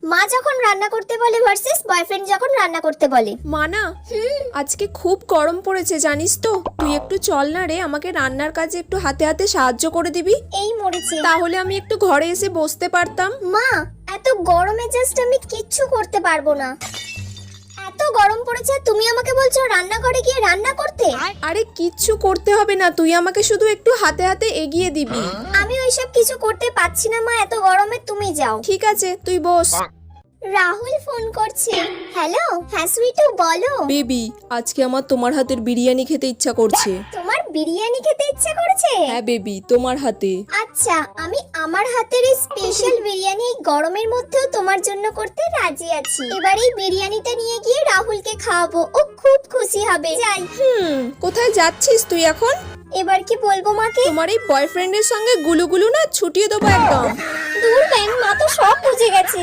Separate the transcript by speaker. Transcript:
Speaker 1: মা যখন রান্না করতে বলে ভার্সেস বয়ফ্রেন্ড যখন রান্না করতে বলে।
Speaker 2: মানা, আজকে খুব গরম পড়েছে জানিস তো। তুই একটু চল না রে, আমাকে রান্নার কাজে একটু হাতে হাতে সাহায্য করে দিবি।
Speaker 1: এই মরেছে।
Speaker 2: তাহলে আমি একটু ঘরে এসে বসতে পারতাম।
Speaker 1: মা, এত গরমে জাস্ট আমি কিচ্ছু করতে পারবো না। এত গরম পড়েছে, তুমি আমাকে বলছো রান্নাঘরে গিয়ে রান্না করতে?
Speaker 2: আরে কিচ্ছু করতে হবে না, তুই আমাকে শুধু একটু হাতে হাতে এগিয়ে দিবি।
Speaker 1: আমি ওইসব কিছু করতে পারছি না মা, এত গরমে তুমি যাও।
Speaker 2: ঠিক আছে, তুই বস।
Speaker 1: রাহুল ফোন করছে। হ্যালো, হ্যাঁ সুইটু বলো।
Speaker 2: বেবি, আজকে আমার তোমার হাতের বিরিয়ানি খেতে ইচ্ছা করছে।
Speaker 1: তোমার বিরিয়ানি খেতে ইচ্ছে করেছে?
Speaker 2: হ্যাঁ বেবি, তোমার হাতে।
Speaker 1: আচ্ছা, আমি আমার হাতের এই স্পেশাল বিরিয়ানি এই গরমের মধ্যেও তোমার জন্য করতে রাজি আছি। এবার এই বিরিয়ানিটা নিয়ে গিয়ে রাহুলকে খাওয়াবো, ও খুব খুশি হবে। যাই।
Speaker 2: কোথায় যাচ্ছিস তুই এখন?
Speaker 1: এবার কি বলবো মাকে?
Speaker 2: তোমার এই বয়ফ্রেন্ডের সঙ্গে গুলুগুলু না ছুটিয়ে দেবো একদম।
Speaker 1: দূর ব্যাং, মা তো সব বুঝে গেছে।